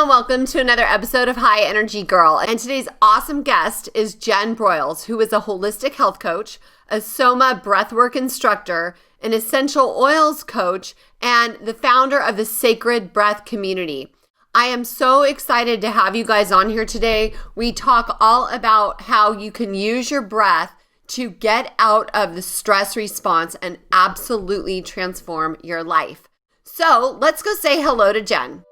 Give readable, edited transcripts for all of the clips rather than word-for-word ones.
and welcome to another episode of High Energy Girl. And today's awesome guest is Jen Broyles, who is a holistic health coach, a SOMA Breathwork Instructor, an essential oils coach, and the founder of the Sacred Breath community. I am so excited to have you guys on here today. We talk all about how you can use your breath to get out of the stress response and absolutely transform your life. So let's go say hello to Jen.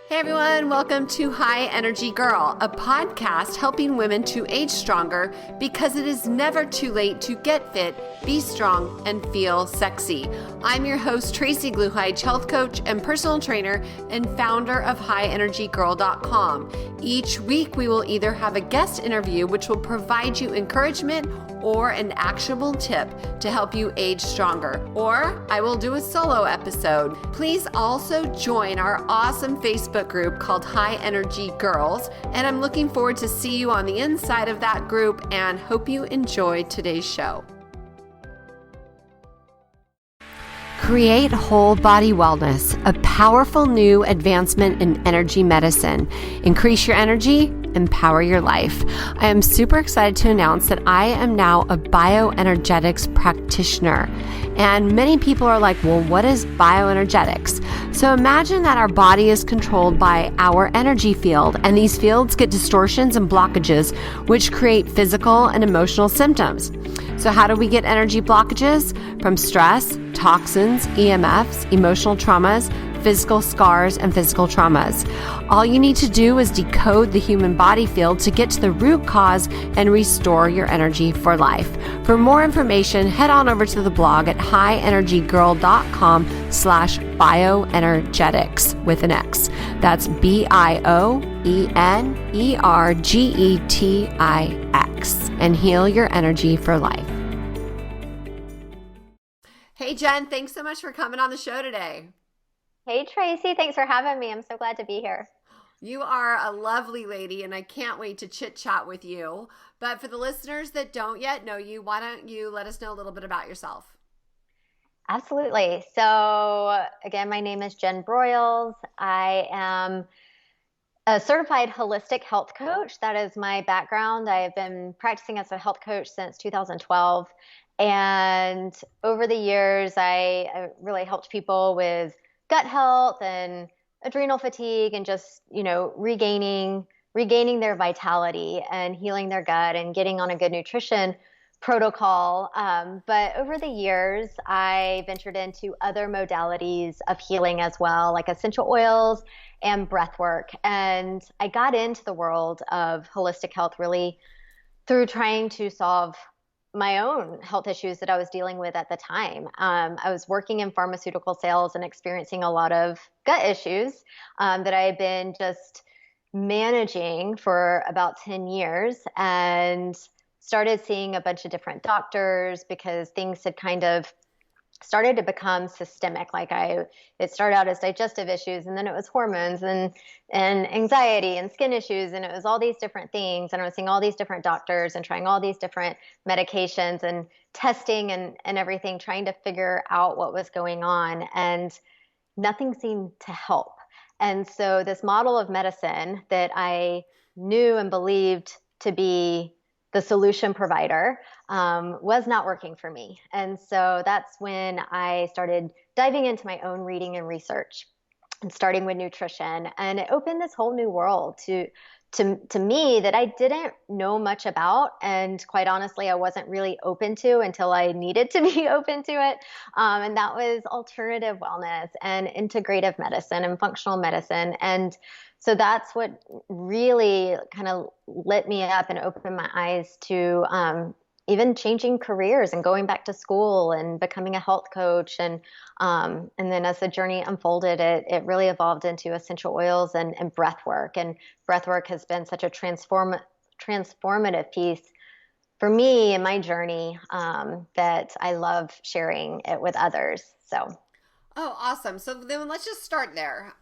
Hey everyone, welcome to High Energy Girl, a podcast helping women to age stronger because it is never too late to get fit, be strong, and feel sexy. I'm your host, Tracy Gluhige, health coach and personal trainer and founder of highenergygirl.com. Each week, we will either have a guest interview, which will provide you encouragement or an actionable tip to help you age stronger, or I will do a solo episode. Please also join our awesome Facebook group called High Energy Girls, and I'm looking forward to see you on the inside of that group and hope you enjoy today's show. Create Whole Body Wellness, a powerful new advancement in energy medicine. Increase your energy, empower your life. I am super excited to announce that I am now a Bioenergetics Practitioner. And many people are like, well, what is bioenergetics? So imagine that our body is controlled by our energy field, and these fields get distortions and blockages, which create physical and emotional symptoms. So how do we get energy blockages? From stress, toxins, EMFs, emotional traumas, physical scars, and physical traumas. All you need to do is decode the human body field to get to the root cause and restore your energy for life. For more information, head on over to the blog at highenergygirl.com/bioenergetics with an X. That's BIOENERGETIX, and heal your energy for life. Hey Jen, thanks so much for coming on the show today. Hey Tracy, thanks for having me. I'm so glad to be here. You are a lovely lady, and I can't wait to chit chat with you. But for the listeners that don't yet know you, why don't you let us know a little bit about yourself? Absolutely. So again, my name is Jen Broyles. I am a certified holistic health coach. That is my background. I have been practicing as a health coach since 2012. And over the years, I really helped people with gut health and adrenal fatigue and just, regaining their vitality and healing their gut and getting on a good nutrition protocol. But over the years, I ventured into other modalities of healing as well, like essential oils and breath work. And I got into the world of holistic health really through trying to solve my own health issues that I was dealing with at the time. I was working in pharmaceutical sales and experiencing a lot of gut issues that I had been just managing for about 10 years, and started seeing a bunch of different doctors because things had kind of started to become systemic. It started out as digestive issues, and then it was hormones and anxiety and skin issues. And it was all these different things. And I was seeing all these different doctors and trying all these different medications and testing and everything, trying to figure out what was going on. And nothing seemed to help. And so this model of medicine that I knew and believed to be the solution provider was not working for me. And so that's when I started diving into my own reading and research and starting with nutrition. And it opened this whole new world to me that I didn't know much about. And quite honestly, I wasn't really open to until I needed to be open to it. And that was alternative wellness and integrative medicine and functional medicine. And so that's what really kind of lit me up and opened my eyes to even changing careers and going back to school and becoming a health coach. And then as the journey unfolded, it really evolved into essential oils and breath work. And breath work has been such a transformative piece for me in my journey that I love sharing it with others. So. Oh, awesome. So then let's just start there.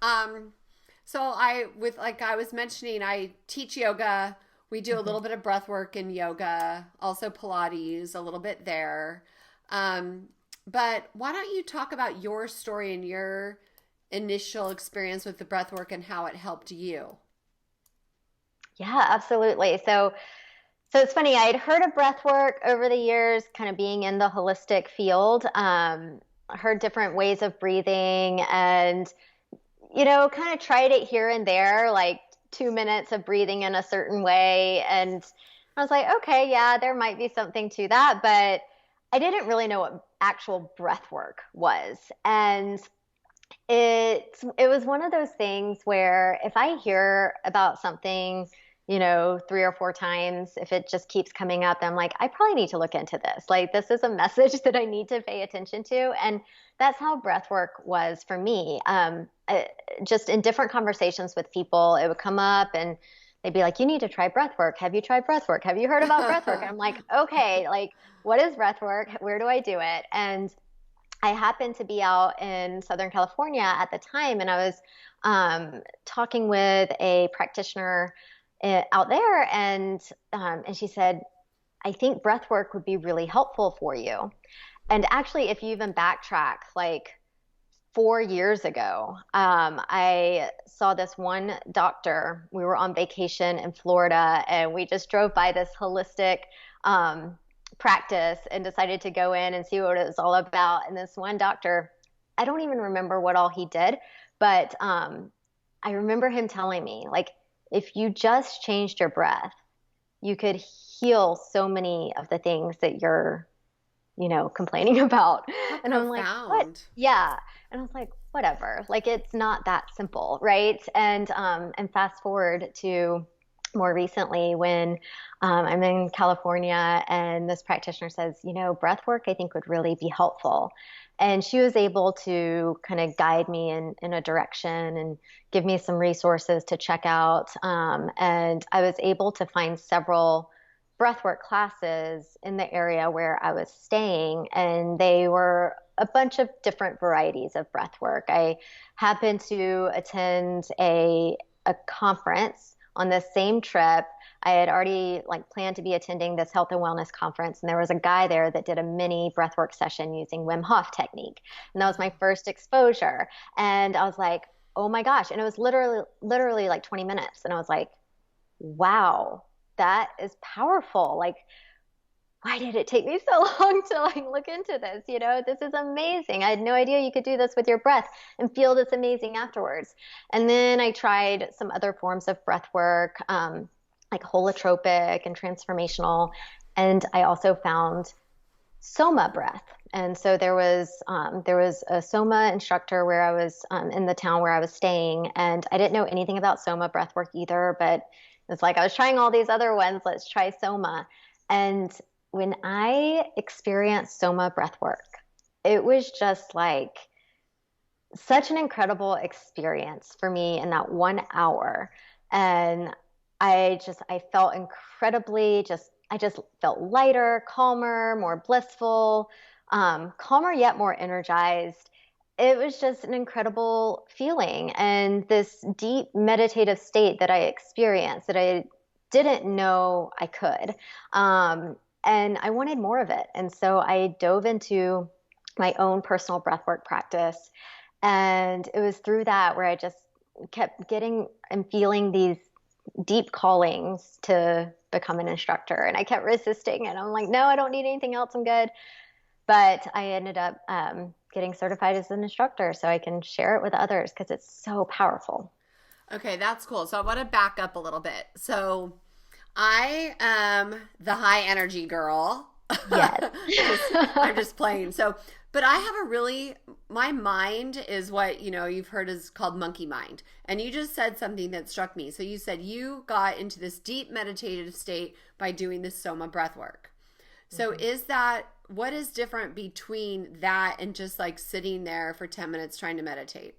So I was mentioning, I teach yoga. We do a little bit of breath work in yoga, also Pilates, a little bit there. But why don't you talk about your story and your initial experience with the breath work and how it helped you. Yeah, absolutely. So it's funny, I'd heard of breath work over the years, kind of being in the holistic field, heard different ways of breathing and, kind of tried it here and there, like 2 minutes of breathing in a certain way. And I was like, okay, yeah, there might be something to that, but I didn't really know what actual breath work was. And it was one of those things where if I hear about something, 3 or 4 times, if it just keeps coming up, I'm like, I probably need to look into this. Like, this is a message that I need to pay attention to. And that's how breath work was for me. Just in different conversations with people, it would come up and they'd be like, you need to try breath work. Have you tried breath work? Have you heard about breath work? And I'm like, okay, like, what is breath work? Where do I do it? And I happened to be out in Southern California at the time, and I was talking with a practitioner out there, and she said, I think breath work would be really helpful for you. And actually, if you even backtrack like 4 years ago, I saw this one doctor. We were on vacation in Florida, and we just drove by this holistic practice and decided to go in and see what it was all about. And this one doctor, I don't even remember what all he did, but I remember him telling me, like, if you just changed your breath, you could heal so many of the things that you're, complaining about. How and I'm like, profound. what? Yeah. And I was like, whatever. Like, it's not that simple, right? And fast forward to more recently when I'm in California and this practitioner says, breath work I think would really be helpful. And she was able to kind of guide me in a direction and give me some resources to check out. And I was able to find several breathwork classes in the area where I was staying, and they were a bunch of different varieties of breathwork. I happened to attend a conference on this same trip. I had already planned to be attending this health and wellness conference, and there was a guy there that did a mini breathwork session using Wim Hof technique. And that was my first exposure. And I was like, oh my gosh. And it was literally like 20 minutes. And I was like, wow, that is powerful. Like, why did it take me so long to look into this? This is amazing. I had no idea you could do this with your breath and feel this amazing afterwards. And then I tried some other forms of breath work, like holotropic and transformational. And I also found SOMA breath. And so there was a SOMA instructor where I was in the town where I was staying, and I didn't know anything about SOMA breath work either, but it's like I was trying all these other ones. Let's try SOMA. And when I experienced SOMA breath work, it was just like such an incredible experience for me in that 1 hour. And I felt incredibly I just felt lighter, calmer, more blissful, calmer yet more energized. It was just an incredible feeling, and this deep meditative state that I experienced that I didn't know I could. And I wanted more of it. And so I dove into my own personal breathwork practice. And it was through that where I just kept getting and feeling these deep callings to become an instructor. And I kept resisting, and I'm like, no, I don't need anything else. I'm good. But I ended up getting certified as an instructor so I can share it with others because it's so powerful. Okay, that's cool. So I want to back up a little bit. So I am the high energy girl. Yes. I'm just playing. So, but I have my mind is what, you've heard is called monkey mind. And you just said something that struck me. So you said you got into this deep meditative state by doing the SOMA breath work. So what is different between that and just sitting there for 10 minutes trying to meditate?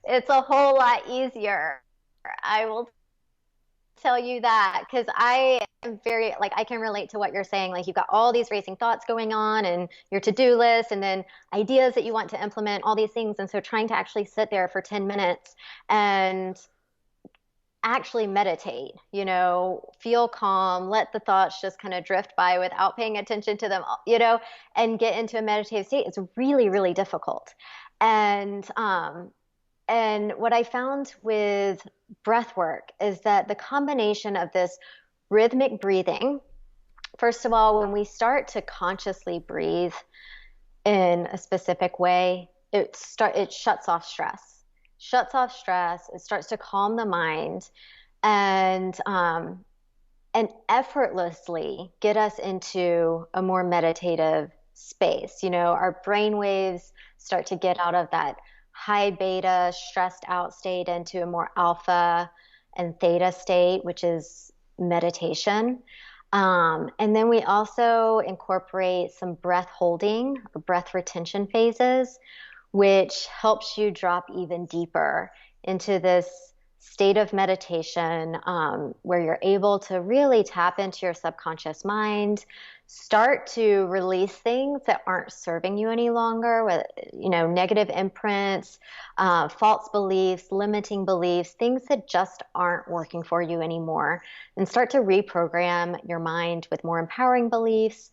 It's a whole lot easier. I will tell you that, because I am very, I can relate to what you're saying. You've got all these racing thoughts going on and your to-do list and then ideas that you want to implement, all these things. And so trying to actually sit there for 10 minutes and actually meditate, feel calm, let the thoughts just kind of drift by without paying attention to them, and get into a meditative state is really, really difficult. And and what I found with breath work is that the combination of this rhythmic breathing, first of all, when we start to consciously breathe in a specific way, it shuts off stress. Shuts off stress. It starts to calm the mind, and effortlessly get us into a more meditative space. You know, our brain waves start to get out of that high beta, stressed out state into a more alpha and theta state, which is meditation. And then we also incorporate some breath holding or breath retention phases, which helps you drop even deeper into this state of meditation, where you're able to really tap into your subconscious mind, start to release things that aren't serving you any longer, with, you know, negative imprints, false beliefs, limiting beliefs, things that just aren't working for you anymore, and start to reprogram your mind with more empowering beliefs.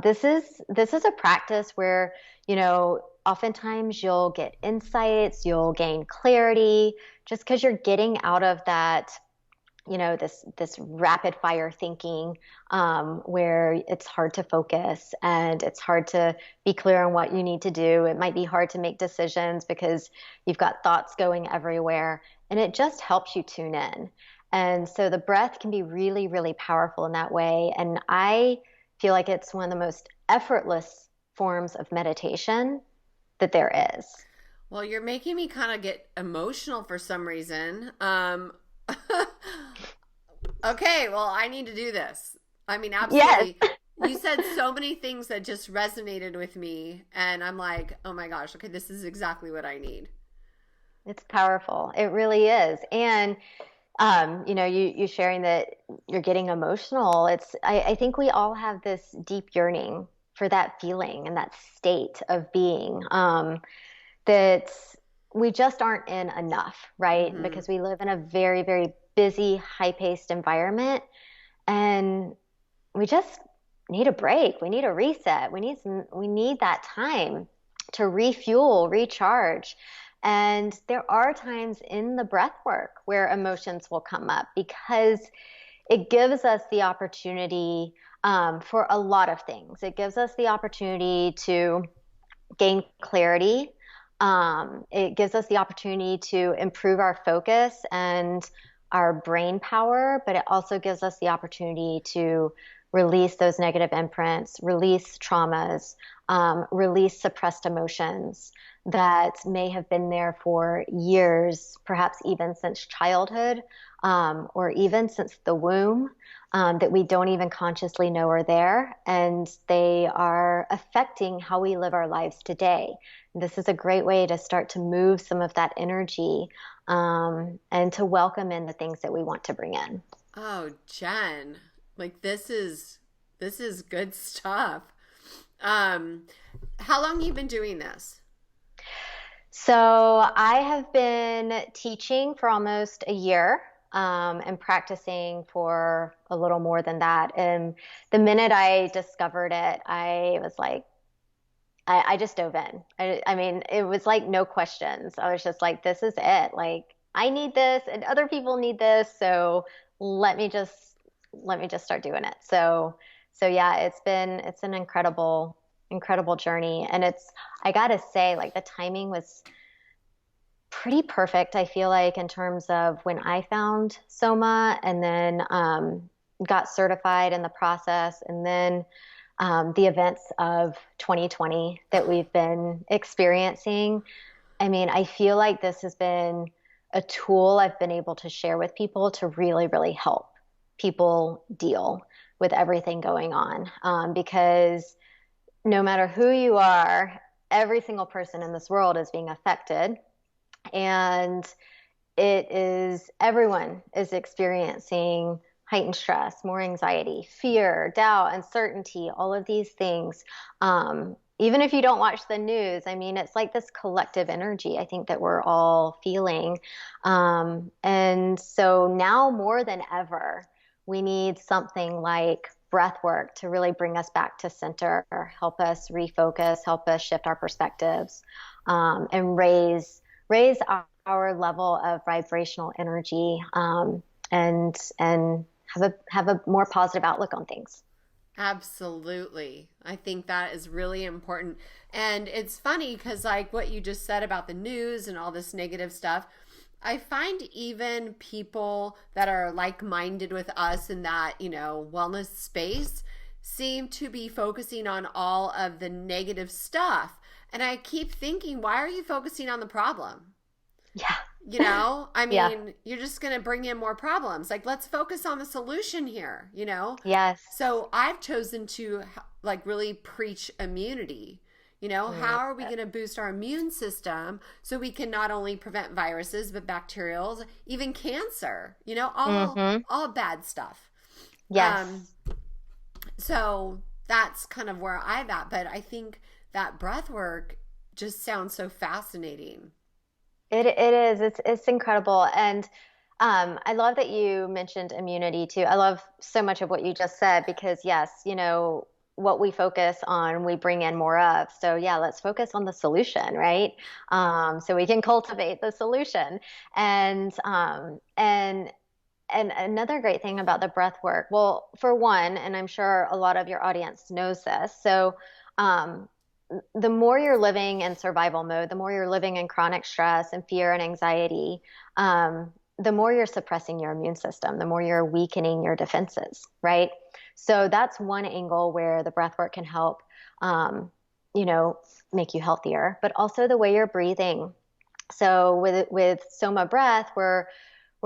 This is a practice where, you know, oftentimes you'll get insights, you'll gain clarity, just because you're getting out of that, you know, this rapid fire thinking, where it's hard to focus and it's hard to be clear on what you need to do. It might be hard to make decisions because you've got thoughts going everywhere, and it just helps you tune in. And so the breath can be really, really powerful in that way. And I feel like it's one of the most effortless forms of meditation that there is. Well, you're making me kind of get emotional for some reason. Okay, well, I need to do this. I mean, absolutely. Yes. You said so many things that just resonated with me, and I'm like, oh my gosh, okay, this is exactly what I need. It's powerful. It really is. And you know, you sharing that you're getting emotional. I think we all have this deep yearning for that feeling and that state of being, that we just aren't in enough, right? Mm-hmm. Because we live in a very, very busy, high-paced environment, and we just need a break. We need a reset. We need that time to refuel, recharge. And there are times in the breath work where emotions will come up, because it gives us the opportunity, for a lot of things. It gives us the opportunity to gain clarity. It gives us the opportunity to improve our focus and our brain power, but it also gives us the opportunity to release those negative imprints, release traumas, release suppressed emotions that may have been there for years, perhaps even since childhood, or even since the womb, that we don't even consciously know are there, and they are affecting how we live our lives today. This is a great way to start to move some of that energy, and to welcome in the things that we want to bring in. Oh, Jen, like this is good stuff. How long have you been doing this? So I have been teaching for almost a year, and practicing for a little more than that. And the minute I discovered it, I was like, I just dove in. I mean, it was like no questions. I was just like, this is it. Like, I need this and other people need this. So let me just start doing it. So yeah, it's an incredible journey. And I gotta say, like, the timing was pretty perfect, I feel like, in terms of when I found SOMA, and then got certified in the process, and then the events of 2020 that we've been experiencing. I mean, I feel like this has been a tool I've been able to share with people to really, really help people deal with everything going on. Because no matter who you are, every single person in this world is being affected. And everyone is experiencing heightened stress, more anxiety, fear, doubt, uncertainty, all of these things. Even if you don't watch the news, I mean, it's like this collective energy, I think, that we're all feeling. And so now more than ever, we need something like breath work to really bring us back to center, help us refocus, help us shift our perspectives, and raise our level of vibrational energy, and have a more positive outlook on things. Absolutely. I think that is really important. And it's funny because, like what you just said about the news and all this negative stuff, I find even people that are like-minded with us in that, wellness space seem to be focusing on all of the negative stuff. And I keep thinking, why are you focusing on the problem? Yeah. You're just going to bring in more problems. Like, let's focus on the solution here, Yes. So I've chosen to really preach immunity. How are we going to boost our immune system so we can not only prevent viruses, but bacterials, even cancer, all bad stuff. Yes. So that's kind of where I'm at. But I think that breath work just sounds so fascinating. It is. It's incredible. And I love that you mentioned immunity too. I love so much of what you just said because yes, what we focus on, we bring in more of. So yeah, let's focus on the solution, right? So we can cultivate the solution. And another great thing about the breath work, well, for one, and I'm sure a lot of your audience knows this. So, the more you're living in survival mode, the more you're living in chronic stress and fear and anxiety, the more you're suppressing your immune system, the more you're weakening your defenses, right? So that's one angle where the breath work can help, make you healthier, but also the way you're breathing. So with SOMA breath, we're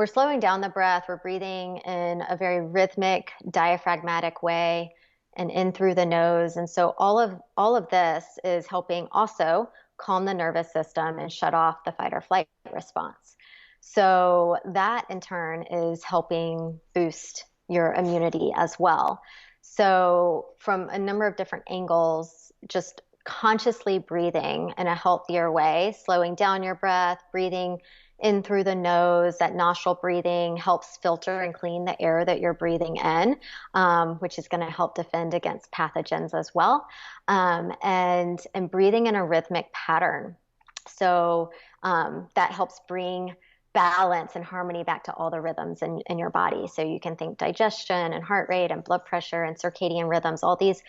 slowing down the breath. We're breathing in a very rhythmic, diaphragmatic way and in through the nose. And so all of this is helping also calm the nervous system and shut off the fight or flight response. So that in turn is helping boost your immunity as well. So from a number of different angles, just consciously breathing in a healthier way, slowing down your breath, breathing in through the nose. That nostril breathing helps filter and clean the air that you're breathing in, which is going to help defend against pathogens as well. And breathing in a rhythmic pattern. So that helps bring balance and harmony back to all the rhythms in your body. So you can think digestion and heart rate and blood pressure and circadian rhythms, all these.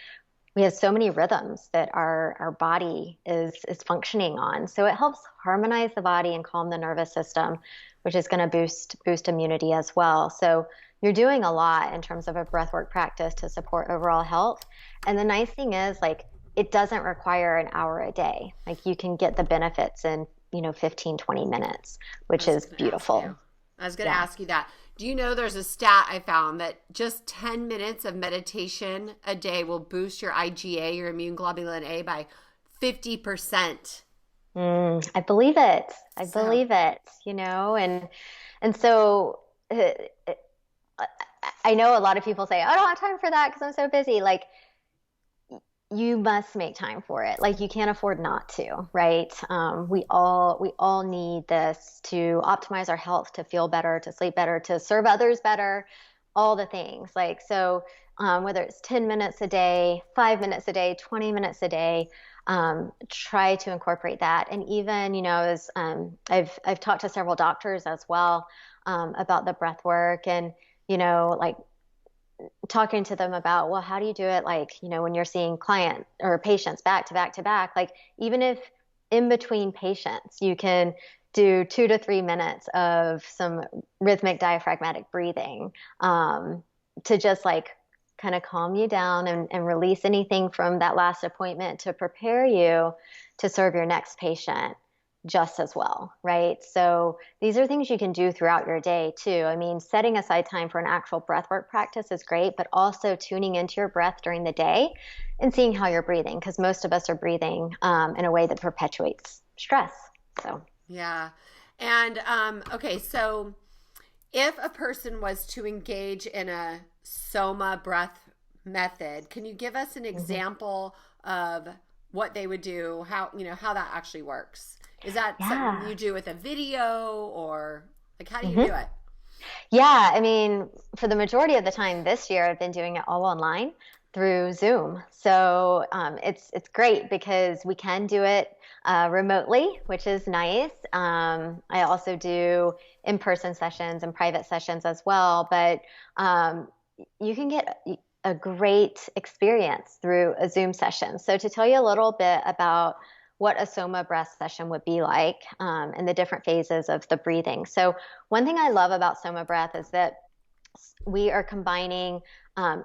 We have so many rhythms that our body is functioning on. So it helps harmonize the body and calm the nervous system, which is going to boost immunity as well. So you're doing a lot in terms of a breathwork practice to support overall health. And the nice thing is, it doesn't require an hour a day. You can get the benefits in 15, 20 minutes, which is beautiful. I was going to ask you that. Do you know there's a stat I found that just 10 minutes of meditation a day will boost your IgA, your immune globulin A, by 50%? I believe it. I believe it, and so I know a lot of people say, I don't have time for that because I'm so busy. You must make time for it. You can't afford not to, right? We all need this to optimize our health, to feel better, to sleep better, to serve others better, all the things. So whether it's 10 minutes a day, 5 minutes a day, 20 minutes a day, try to incorporate that. And even, as I've talked to several doctors as well about the breath work and, talking to them about, well, how do you do it? When you're seeing client or patients back to back to back, even if in between patients, you can do 2 to 3 minutes of some rhythmic diaphragmatic breathing, to just kind of calm you down and release anything from that last appointment to prepare you to serve your next patient just as well, right? So these are things you can do throughout your day too. Setting aside time for an actual breathwork practice is great, but also tuning into your breath during the day and seeing how you're breathing, because most of us are breathing in a way that perpetuates stress. So yeah. And okay, so if a person was to engage in a SOMA breath method, can you give us an example of what they would do, how that actually works? Is that something you do with a video, or how do you do it? Yeah, I mean, for the majority of the time this year, I've been doing it all online through Zoom. So it's great because we can do it remotely, which is nice. I also do in-person sessions and private sessions as well, but um, you can get a great experience through a Zoom session. So to tell you a little bit about what a Soma breath session would be like and the different phases of the breathing. So one thing I love about Soma breath is that we are combining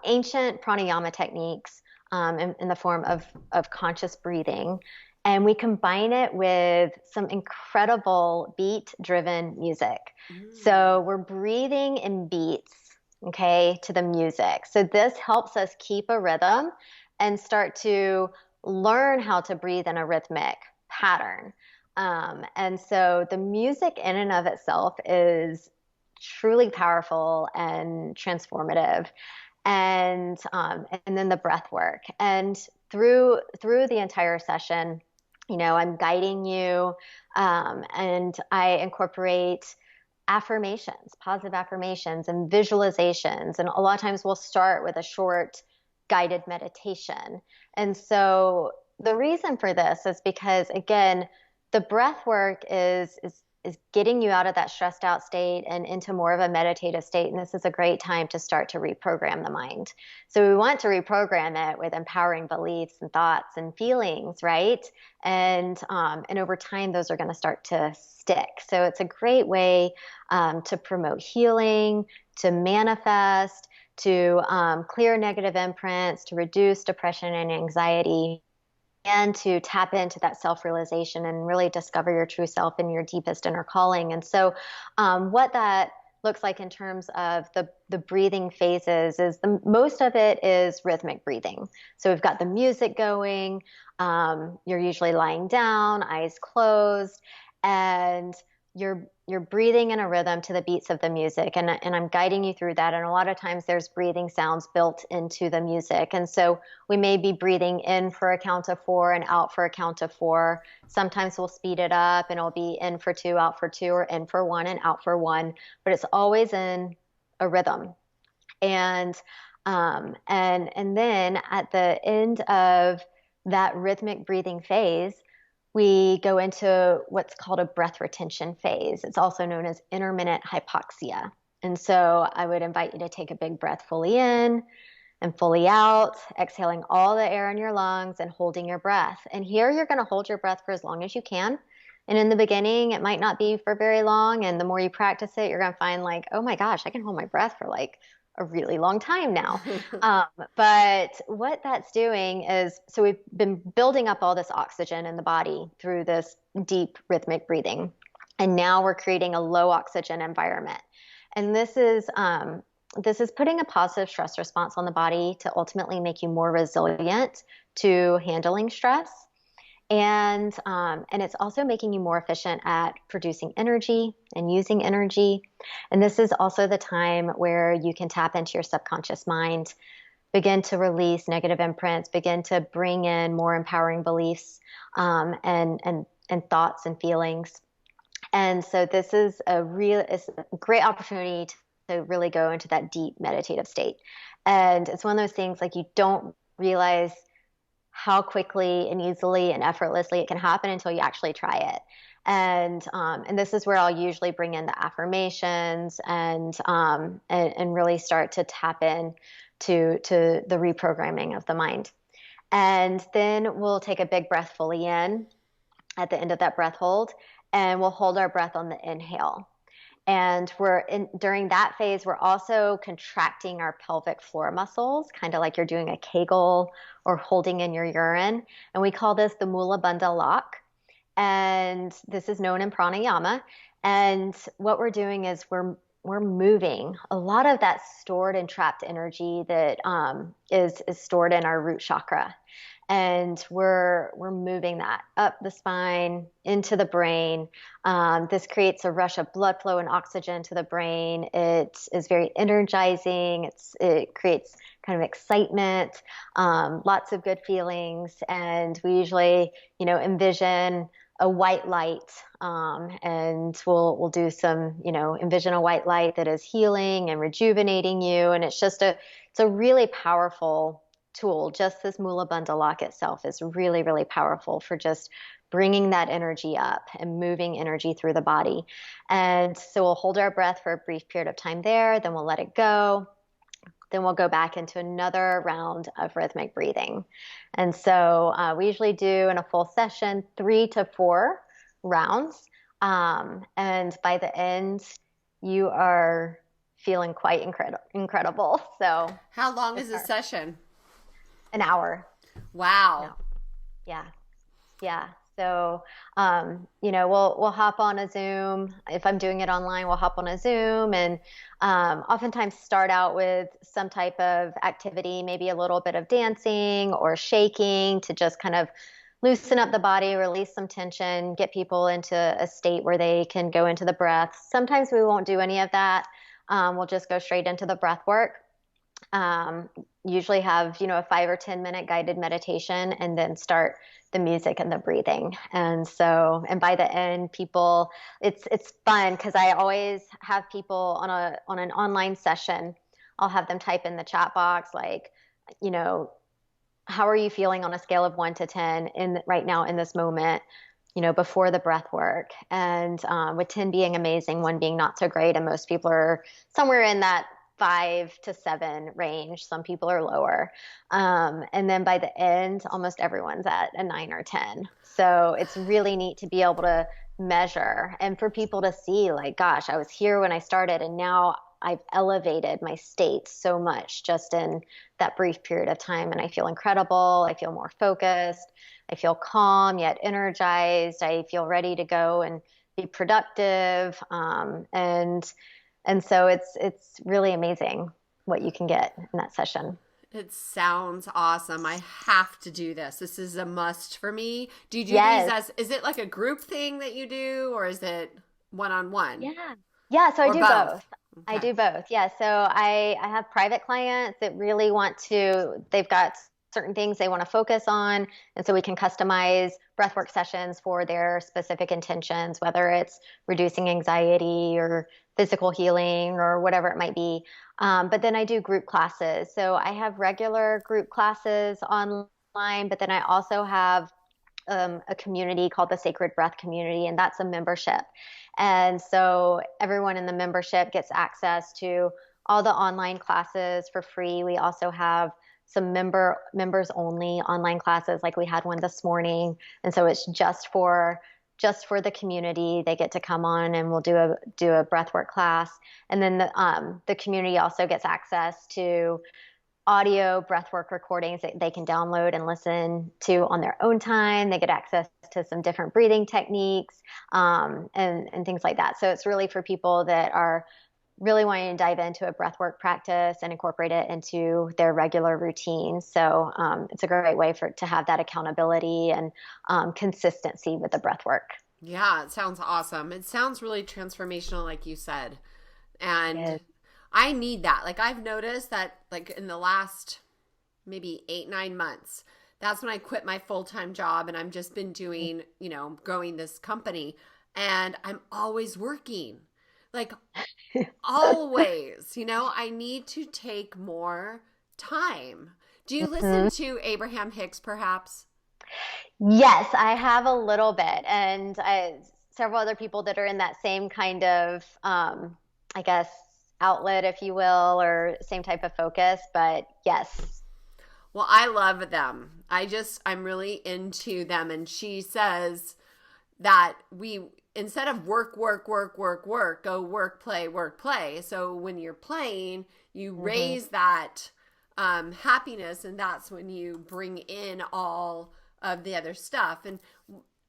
ancient pranayama techniques in the form of conscious breathing. And we combine it with some incredible beat driven music. So we're breathing in beats, okay, to the music. So this helps us keep a rhythm and start to learn how to breathe in a rhythmic pattern. And so the music in and of itself is truly powerful and transformative. And then the breath work. And through the entire session, I'm guiding you, and I incorporate affirmations, positive affirmations, and visualizations. And a lot of times we'll start with a short guided meditation. And so the reason for this is because, again, the breath work is getting you out of that stressed out state and into more of a meditative state. And this is a great time to start to reprogram the mind. So we want to reprogram it with empowering beliefs and thoughts and feelings, right? And over time, those are going to start to stick. So it's a great way to promote healing, to manifest, to clear negative imprints, to reduce depression and anxiety, and to tap into that self-realization and really discover your true self and your deepest inner calling. And so what that looks like in terms of the breathing phases is most of it is rhythmic breathing. So we've got the music going. You're usually lying down, eyes closed, and you're breathing in a rhythm to the beats of the music. And I'm guiding you through that. And a lot of times there's breathing sounds built into the music. And so we may be breathing in for a count of 4 and out for a count of 4. Sometimes we'll speed it up and it'll be in for 2, out for 2, or in for 1 and out for 1. But it's always in a rhythm. And then at the end of that rhythmic breathing phase, we go into what's called a breath retention phase. It's also known as intermittent hypoxia. And so I would invite you to take a big breath fully in and fully out, exhaling all the air in your lungs and holding your breath. And here you're going to hold your breath for as long as you can. And in the beginning, it might not be for very long. And the more you practice it, you're going to find like, oh my gosh, I can hold my breath for like a really long time now. But what that's doing is, so we've been building up all this oxygen in the body through this deep rhythmic breathing. And now we're creating a low oxygen environment. And this is putting a positive stress response on the body to ultimately make you more resilient to handling stress. And it's also making you more efficient at producing energy and using energy. And this is also the time where you can tap into your subconscious mind, begin to release negative imprints, begin to bring in more empowering beliefs and thoughts and feelings. And so this is it's a great opportunity to really go into that deep meditative state. And it's one of those things like you don't realize how quickly and easily and effortlessly it can happen until you actually try it. And this is where I'll usually bring in the affirmations and really start to tap in to the reprogramming of the mind. And then we'll take a big breath fully in at the end of that breath hold, and we'll hold our breath on the inhale. And during that phase, we're also contracting our pelvic floor muscles, kind of like you're doing a Kegel or holding in your urine. And we call this the Mula Bandha lock. And this is known in pranayama. And what we're doing is we're moving a lot of that stored and trapped energy that is stored in our root chakra. And we're moving that up the spine into the brain. This creates a rush of blood flow and oxygen to the brain. It is very energizing. It creates kind of excitement, lots of good feelings. And we usually, envision a white light, and we'll do some, envision a white light that is healing and rejuvenating you. And it's a really powerful tool. Just this Mula Bandha lock itself is really, really powerful for just bringing that energy up and moving energy through the body. And so we'll hold our breath for a brief period of time there, then we'll let it go. Then we'll go back into another round of rhythmic breathing. And so we usually do in a full session 3 to 4 rounds. And by the end, you are feeling quite incredible. So how long is a session? An hour. Wow. Yeah. Yeah. So, we'll hop on a Zoom. If I'm doing it online, we'll hop on a Zoom and oftentimes start out with some type of activity, maybe a little bit of dancing or shaking to just kind of loosen up the body, release some tension, get people into a state where they can go into the breath. Sometimes we won't do any of that. We'll just go straight into the breath work. Usually have, a 5 or 10 minute guided meditation and then start the music and the breathing. And by the end, people, it's fun because I always have people on an online session. I'll have them type in the chat box, like, how are you feeling on a scale of 1 to 10 right now in this moment, before the breath work. And with 10 being amazing, 1 being not so great. And most people are somewhere in that 5 to 7 range. Some people are lower. And then by the end, almost everyone's at a 9 or 10. So it's really neat to be able to measure and for people to see like, gosh, I was here when I started and now I've elevated my state so much just in that brief period of time. And I feel incredible. I feel more focused. I feel calm yet energized. I feel ready to go and be productive. And so it's really amazing what you can get in that session. It sounds awesome. I have to do this. This is a must for me. Do you do Yes. is it like a group thing that you do or is it one-on-one? Yeah. Yeah. So I do both. I Okay. do both. Yeah. So I have private clients that really they've got certain things they want to focus on. And so we can customize breathwork sessions for their specific intentions, whether it's reducing anxiety or physical healing or whatever it might be. But then I do group classes. So I have regular group classes online, but then I also have a community called the Sacred Breath Community, and that's a membership. And so everyone in the membership gets access to all the online classes for free. We also have some members only online classes, like we had one this morning. And so it's just for the community. They get to come on and we'll do a breathwork class. And then the community also gets access to audio breathwork recordings that they can download and listen to on their own time. They get access to some different breathing techniques, and things like that. So it's really for people that are really wanting to dive into a breathwork practice and incorporate it into their regular routine. So it's a great way to have that accountability and consistency with the breathwork. Yeah, it sounds awesome. It sounds really transformational, like you said. And Yes. I need that. Like I've noticed that like in the last maybe 8-9 months, that's when I quit my full-time job and I've just been doing, growing this company and I'm always working. Like always, I need to take more time. Do you listen to Abraham Hicks perhaps? Yes, I have a little bit, and several other people that are in that same kind of, I guess, outlet, if you will, or same type of focus. But yes. Well, I love them. I'm really into them. And she says that instead of work, go work, play. So when you're playing, you raise that happiness, and that's when you bring in all of the other stuff. And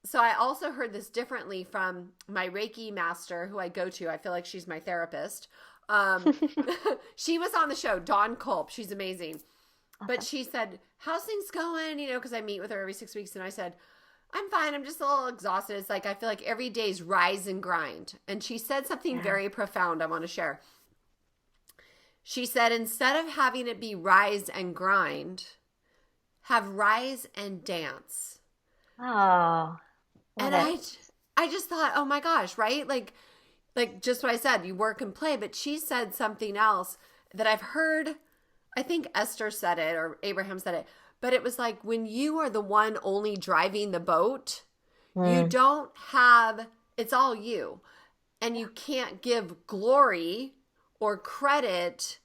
so I also heard this differently from my Reiki master who I go to. I feel like she's my therapist. She was on the show, Dawn Culp. She's amazing. But she said, how's things going? Because I meet with her every 6 weeks. And I said, I'm fine. I'm just a little exhausted. It's like I feel like every day's rise and grind. And she said something very profound I want to share. She said, instead of having it be rise and grind, have rise and dance. Oh, Love And it. I just thought, oh my gosh, right? Like just what I said, you work and play, but she said something else that I've heard. I think Esther said it or Abraham said it, but it was like when you are the one only driving the boat, you Mm. don't have, it's all you. And you can't give glory or credit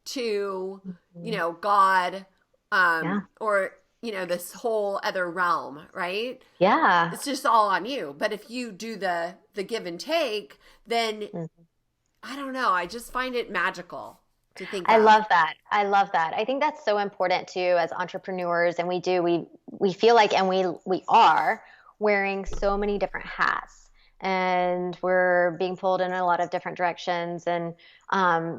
to, Mhm. God, Yeah. or, this whole other realm, right? Yeah. It's just all on you. But if you do the give and take, then Mhm. I don't know. I just find it magical to think I of. love that. I love that. I think that's so important too as entrepreneurs, and we feel like, and we are wearing so many different hats, and we're being pulled in a lot of different directions, and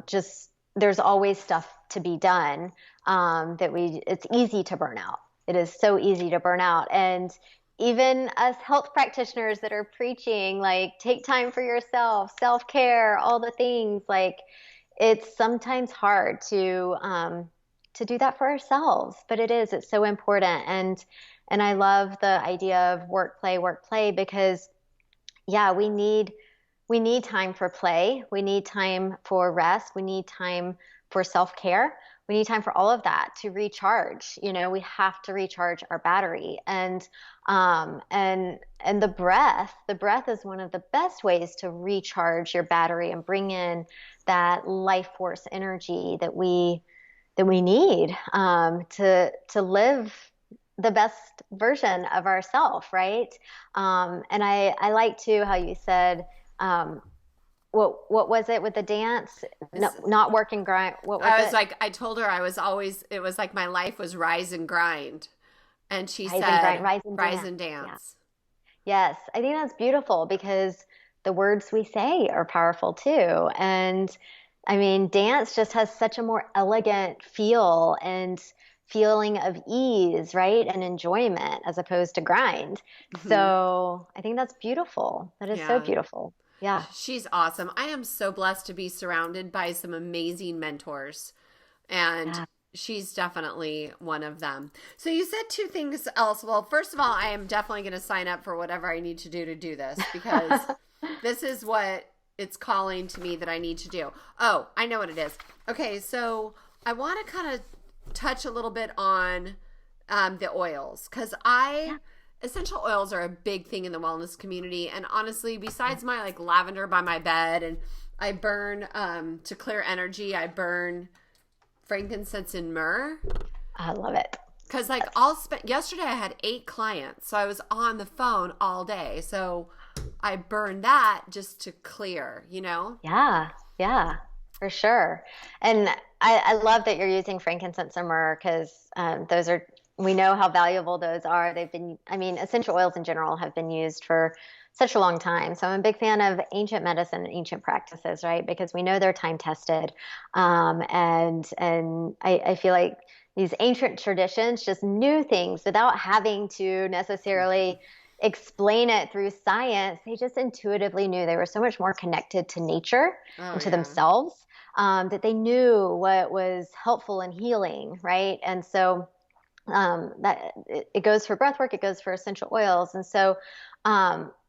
just there's always stuff to be done, that it's easy to burn out. It is so easy to burn out, and even us health practitioners that are preaching like take time for yourself, self-care, all the things, like it's sometimes hard to do that for ourselves, but it's so important. And I love the idea of work play, because yeah, we need time for play, we need time for rest, we need time for self-care, we need time for all of that to recharge. We have to recharge our battery. And the breath is one of the best ways to recharge your battery and bring in that life force energy that we need, to live the best version of ourself, right? And I like too how you said, um, what was it with the dance? No, It's, not work and grind. What was I was it? like, I told her it was like my life was rise and grind. And she Rise and grind, said, rise and rise dance. and Yeah. dance. Yes, I think that's beautiful because the words we say are powerful too. And I mean, dance just has such a more elegant feel and feeling of ease, right? And enjoyment as opposed to grind. Hmm. So I think that's beautiful. That is so Yeah. beautiful. Yeah. She's awesome. I am so blessed to be surrounded by some amazing mentors, and Yeah. she's definitely one of them. So you said two things else. Well, first of all, I am definitely going to sign up for whatever I need to do this, because this is what it's calling to me that I need to do. Oh, I know what it is. Okay, so I want to kind of touch a little bit on the oils, because Yeah. essential oils are a big thing in the wellness community. And honestly, besides my like lavender by my bed, and I burn to clear energy, I burn frankincense and myrrh. I love it. Because like Yes. I'll spend, yesterday I had 8 clients, so I was on the phone all day. So I burned that just to clear. Yeah, yeah, for sure. And I love that you're using frankincense and myrrh because we know how valuable those are. I mean, essential oils in general have been used for such a long time. So I'm a big fan of ancient medicine and ancient practices, right? Because we know they're time tested. And I feel like these ancient traditions just knew things without having to necessarily explain it through science. They just intuitively knew they were so much more connected to nature Oh and to yeah. themselves, that they knew what was helpful and healing, right? And so that it goes for breath work, it goes for essential oils. And so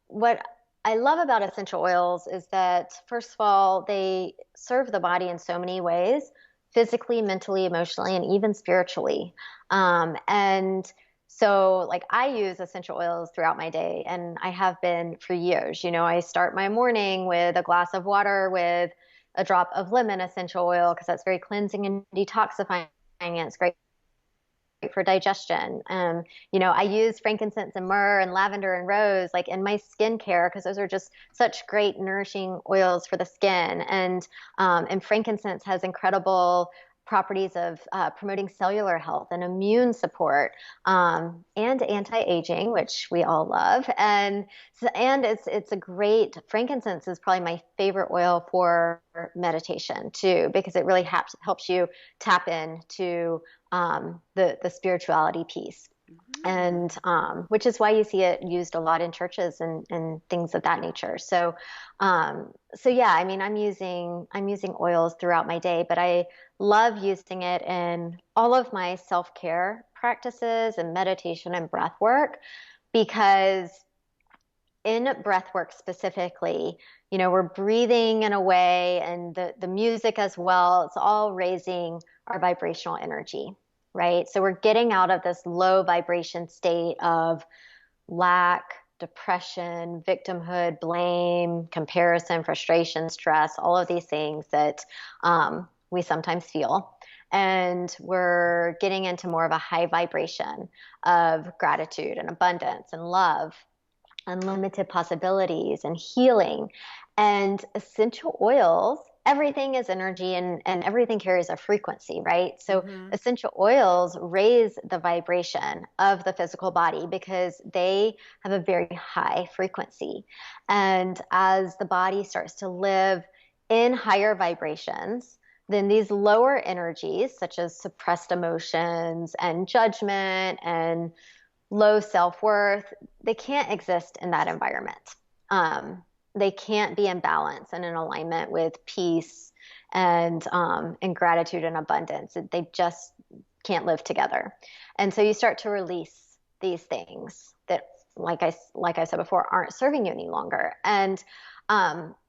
what I love about essential oils is that, first of all, they serve the body in so many ways, physically, mentally, emotionally, and even spiritually. And so, like, I use essential oils throughout my day, and I have been for years. I start my morning with a glass of water with a drop of lemon essential oil because that's very cleansing and detoxifying. And it's great for digestion. I use frankincense and myrrh and lavender and rose like in my skincare because those are just such great nourishing oils for the skin. And frankincense has incredible properties of promoting cellular health and immune support, and anti-aging, which we all love. And it's a great, frankincense is probably my favorite oil for meditation too, because it really helps you tap into the spirituality piece, Mhm. and which is why you see it used a lot in churches and things of that nature. So yeah, I mean, I'm using oils throughout my day, but I love using it in all of my self-care practices and meditation and breath work because in breath work specifically, we're breathing in a way, and the music as well, it's all raising our vibrational energy, right? So we're getting out of this low vibration state of lack, depression, victimhood, blame, comparison, frustration, stress, all of these things that we sometimes feel. And we're getting into more of a high vibration of gratitude and abundance and love, unlimited possibilities and healing. And essential oils, everything is energy, and everything carries a frequency, right? So essential oils raise the vibration of the physical body because they have a very high frequency. And as the body starts to live in higher vibrations, then these lower energies, such as suppressed emotions and judgment and low self-worth, they can't exist in that environment. They can't be in balance and in alignment with peace and gratitude and abundance. They just can't live together. And so you start to release these things that, like I said before, aren't serving you any longer. And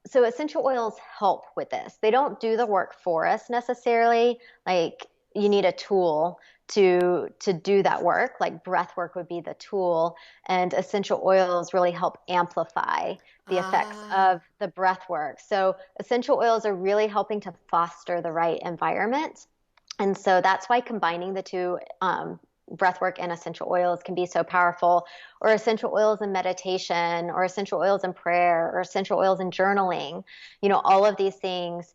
so essential oils help with this. They don't do the work for us necessarily. Like, you need a tool to do that work. Like, breath work would be the tool, and essential oils really help amplify the effects of the breath work. So essential oils are really helping to foster the right environment. And so that's why combining the two, breath work and essential oils, can be so powerful, or essential oils in meditation, or essential oils in prayer, or essential oils in journaling. All of these things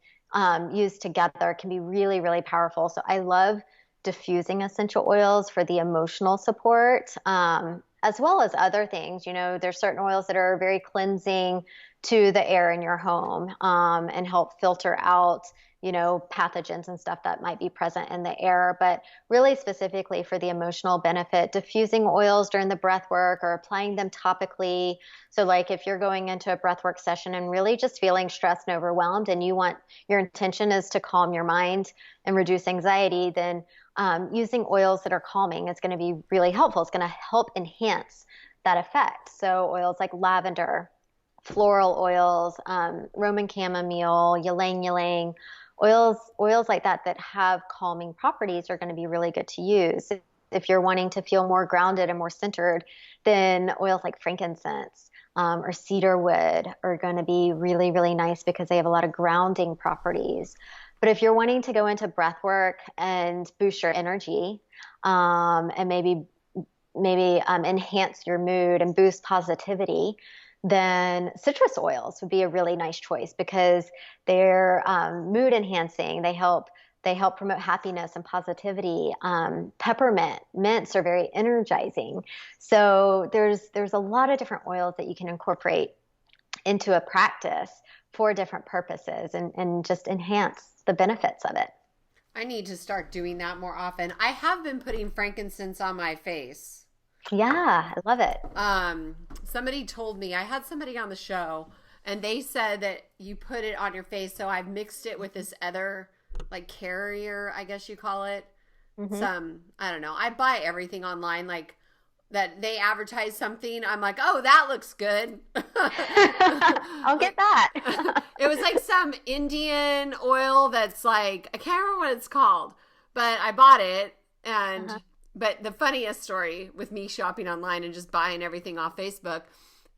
used together can be really, really powerful. So I love diffusing essential oils for the emotional support, as well as other things. There's certain oils that are very cleansing to the air in your home, and help filter out, pathogens and stuff that might be present in the air. But really specifically for the emotional benefit, diffusing oils during the breath work or applying them topically. So like if you're going into a breath work session and really just feeling stressed and overwhelmed, and your intention is to calm your mind and reduce anxiety, then using oils that are calming is going to be really helpful. It's going to help enhance that effect. So oils like lavender, floral oils, Roman chamomile, ylang ylang, oils like that have calming properties are going to be really good to use. If you're wanting to feel more grounded and more centered, then oils like frankincense or cedar wood are going to be really, really nice because they have a lot of grounding properties. But if you're wanting to go into breath work and boost your energy, and maybe enhance your mood and boost positivity, then citrus oils would be a really nice choice because they're mood enhancing. They help promote happiness and positivity. Peppermint, mints are very energizing. So there's a lot of different oils that you can incorporate into a practice for different purposes and just enhance the benefits of it. I need to start doing that more often. I have been putting frankincense on my face. Yeah, I love it. Somebody told me, I had somebody on the show, and they said that you put it on your face. So I've mixed it with this other, like, carrier, I guess you call it. I don't know. I buy everything online, like that they advertise something. I'm like, oh, that looks good. I'll get that. It was like some Indian oil that's like, I can't remember what it's called, but I bought it. And but the funniest story with me shopping online and just buying everything off Facebook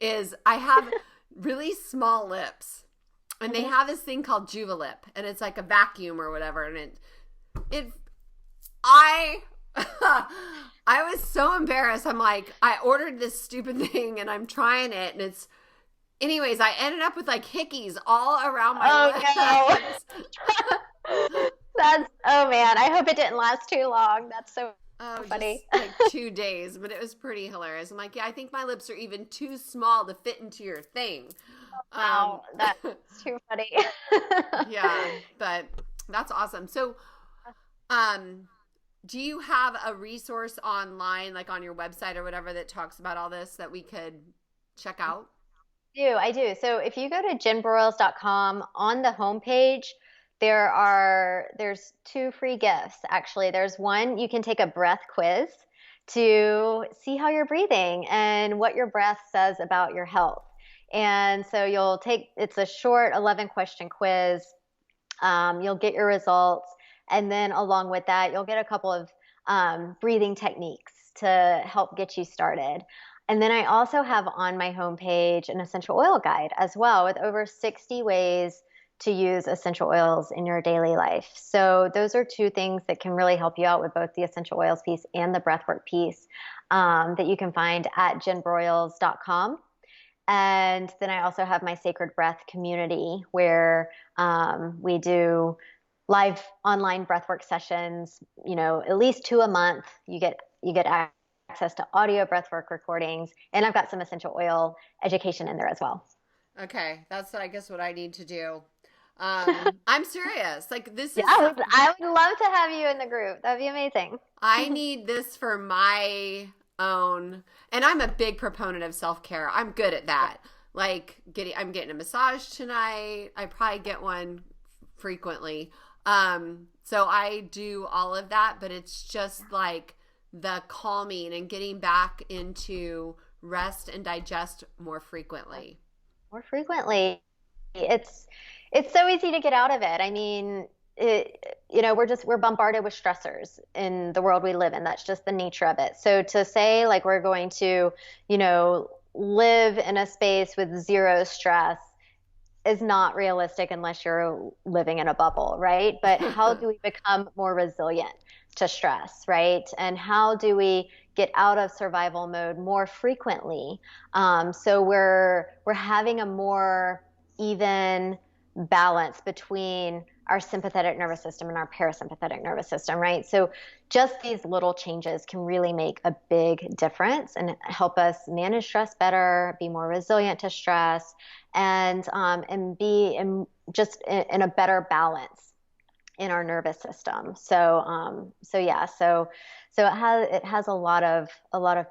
is I have really small lips, and they have this thing called Juvalip, and it's like a vacuum or whatever. And I was so embarrassed. I'm like, I ordered this stupid thing and I'm trying it, and anyways, I ended up with like hickeys all around my lips. No. Oh man, I hope it didn't last too long. That's so funny. Just like 2 days, but it was pretty hilarious. I'm like, yeah, I think my lips are even too small to fit into your thing. Wow, that's too funny. Yeah, but that's awesome. So, do you have a resource online, like on your website or whatever, that talks about all this that we could check out? I do. So if you go to jenbroyles.com, on the homepage, there's 2 free gifts. Actually, there's one, you can take a breath quiz to see how you're breathing and what your breath says about your health. And so it's a short 11-question quiz. You'll get your results. And then along with that, you'll get a couple of breathing techniques to help get you started. And then I also have on my homepage an essential oil guide as well, with over 60 ways to use essential oils in your daily life. So those are two things that can really help you out with both the essential oils piece and the breathwork piece, that you can find at jenbroyles.com. And then I also have my Sacred Breath community where we do live online breathwork sessions, at least 2 a month. You get access to audio breathwork recordings, and I've got some essential oil education in there as well. Okay, that's I guess what I need to do. I'm serious. Like this is I would love to have you in the group. That'd be amazing. I need this for my own, and I'm a big proponent of self-care. I'm good at that. Like I'm getting a massage tonight. I probably get one frequently. So I do all of that, but it's just like the calming and getting back into rest and digest more frequently. It's so easy to get out of it. I mean, we're bombarded with stressors in the world we live in. That's just the nature of it. So to say like we're going to, live in a space with zero stress is not realistic unless you're living in a bubble, right? But how do we become more resilient to stress, right? And how do we get out of survival mode more frequently? So we're having a more even balance between our sympathetic nervous system and our parasympathetic nervous system, right? So just these little changes can really make a big difference and help us manage stress better, be more resilient to stress, and be in a better balance in our nervous system. So it has a lot of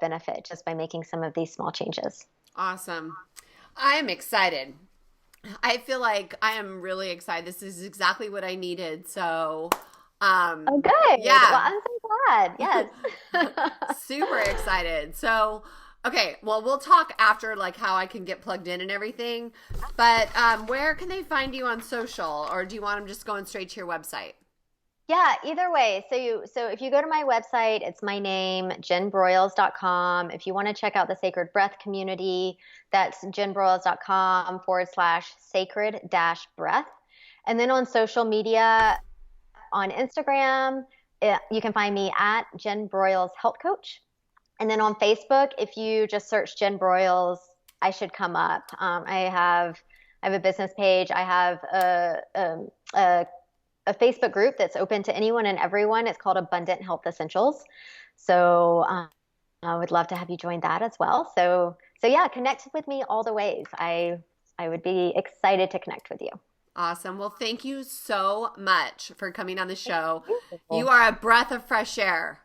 benefit just by making some of these small changes. Awesome. I'm excited. I feel like I am really excited. This is exactly what I needed. So, oh, good. Yeah. Well, I'm so glad. Yes. Super excited. So, okay. Well, we'll talk after like how I can get plugged in and everything. But where can they find you on social, or do you want them just going straight to your website? Yeah, either way. So if you go to my website, it's my name, jenbroyles.com. If you want to check out the Sacred Breath community, that's jenbroyles.com/sacred-breath. And then on social media, on Instagram, you can find me at Jen Broyles Health Coach. And then on Facebook, if you just search Jen Broyles, I should come up. I have a business page. I have a Facebook group that's open to anyone and everyone. It's called Abundant Health Essentials. So I would love to have you join that as well. So yeah, connect with me all the ways. I would be excited to connect with you. Awesome. Well, thank you so much for coming on the show. You are a breath of fresh air.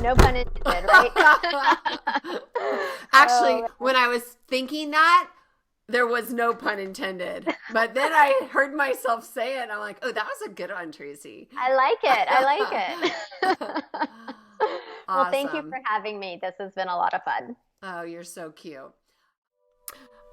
No pun intended, right? Actually, when I was thinking that, there was no pun intended. But then I heard myself say it, and I'm like, oh, that was a good one, Tracy. I like it. Awesome. Well, thank you for having me. This has been a lot of fun. Oh, you're so cute.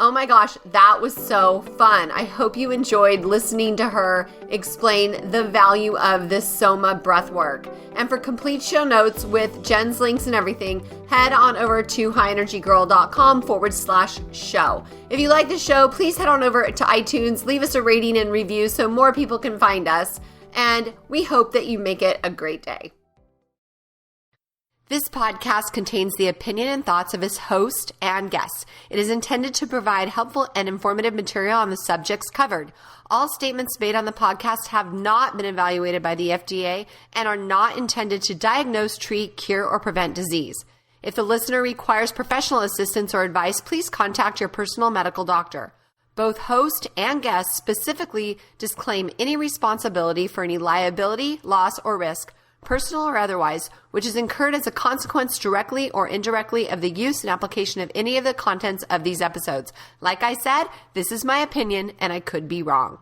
Oh my gosh, that was so fun. I hope you enjoyed listening to her explain the value of this SOMA breathwork. And for complete show notes with Jen's links and everything, head on over to highenergygirl.com/show. If you like the show, please head on over to iTunes, leave us a rating and review so more people can find us. And we hope that you make it a great day. This podcast contains the opinion and thoughts of its host and guests. It is intended to provide helpful and informative material on the subjects covered. All statements made on the podcast have not been evaluated by the FDA and are not intended to diagnose, treat, cure, or prevent disease. If the listener requires professional assistance or advice, please contact your personal medical doctor. Both host and guest specifically disclaim any responsibility for any liability, loss, or risk, personal or otherwise, which is incurred as a consequence directly or indirectly of the use and application of any of the contents of these episodes. Like I said, this is my opinion and I could be wrong.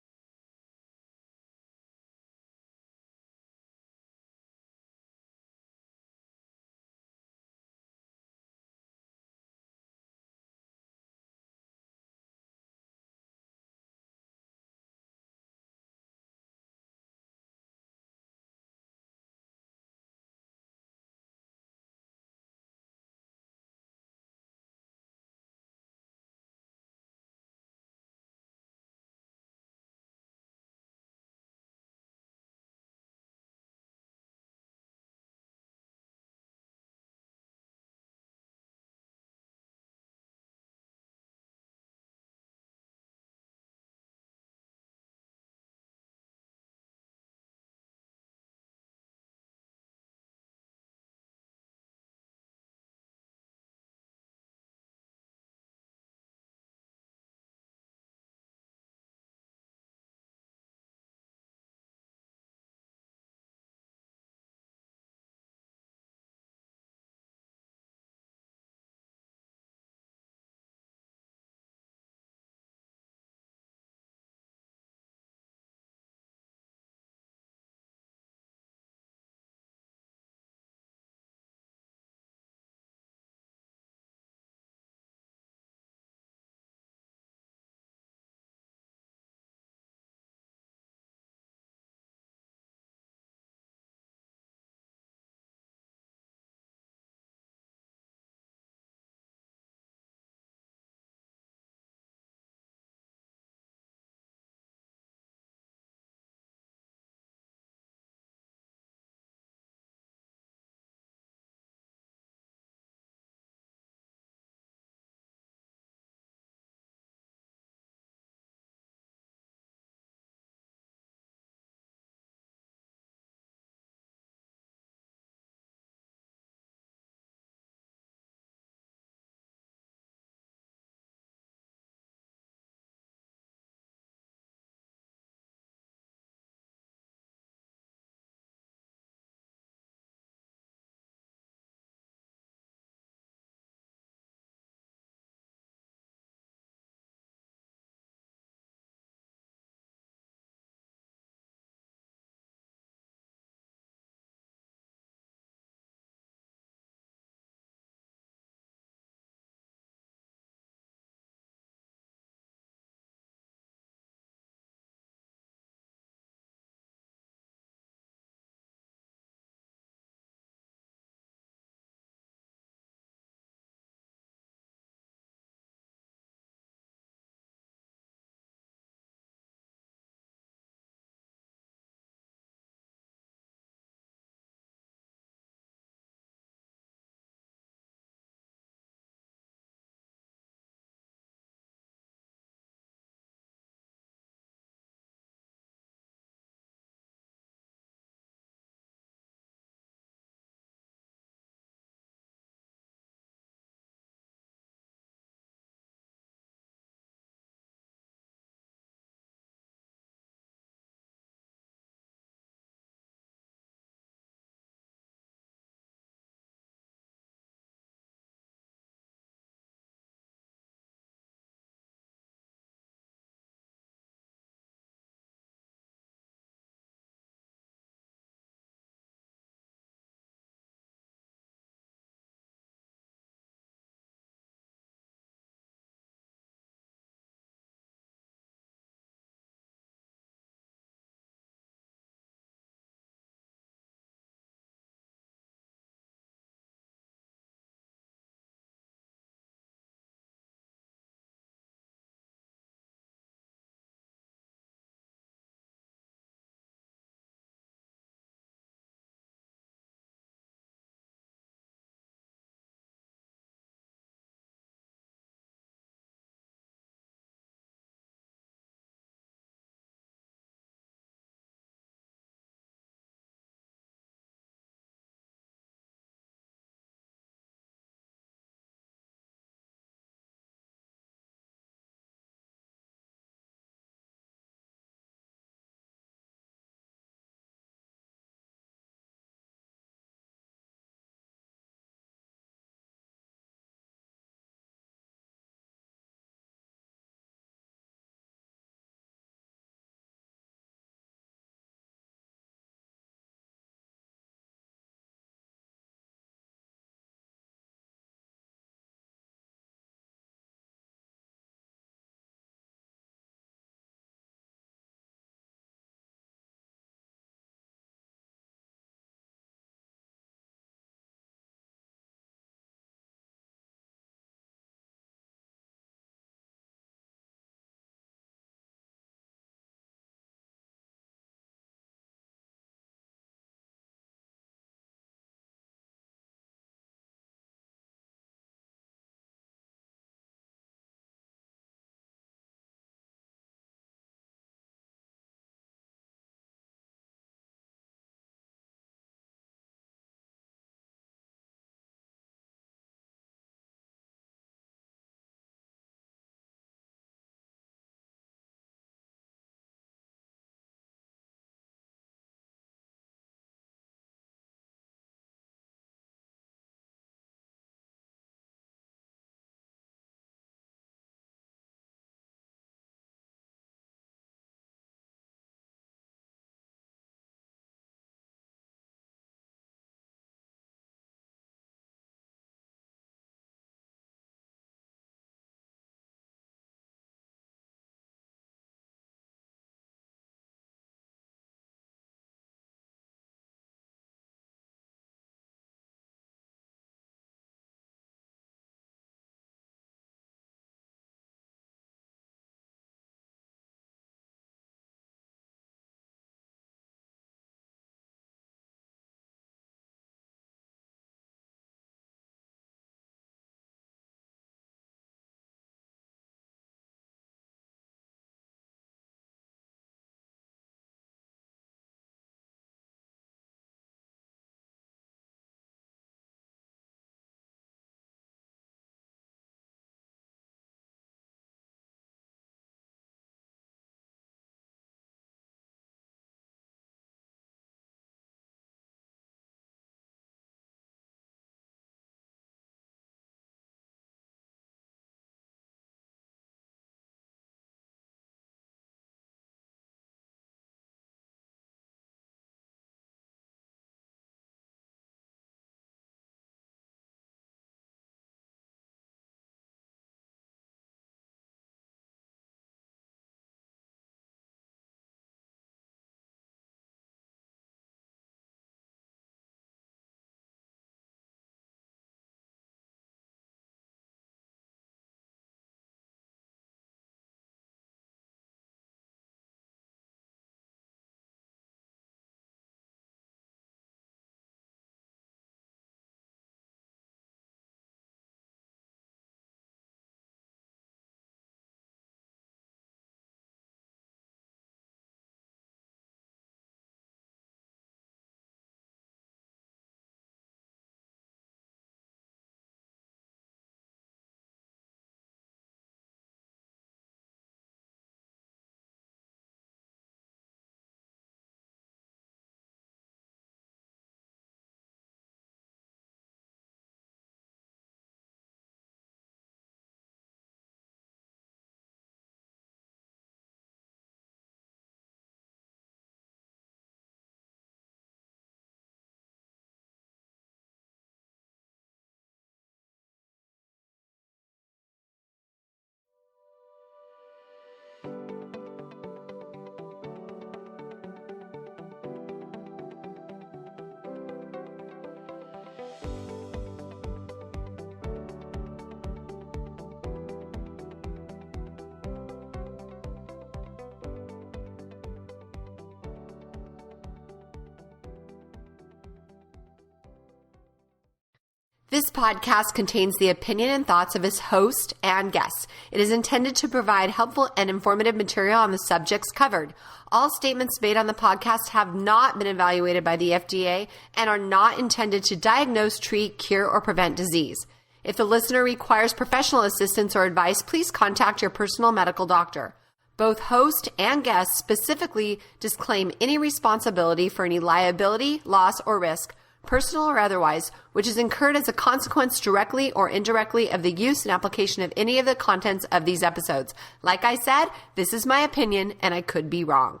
This podcast contains the opinion and thoughts of its host and guests. It is intended to provide helpful and informative material on the subjects covered. All statements made on the podcast have not been evaluated by the FDA and are not intended to diagnose, treat, cure, or prevent disease. If the listener requires professional assistance or advice, please contact your personal medical doctor. Both host and guest specifically disclaim any responsibility for any liability, loss, or risk, personal or otherwise, which is incurred as a consequence directly or indirectly of the use and application of any of the contents of these episodes. Like I said, this is my opinion and I could be wrong.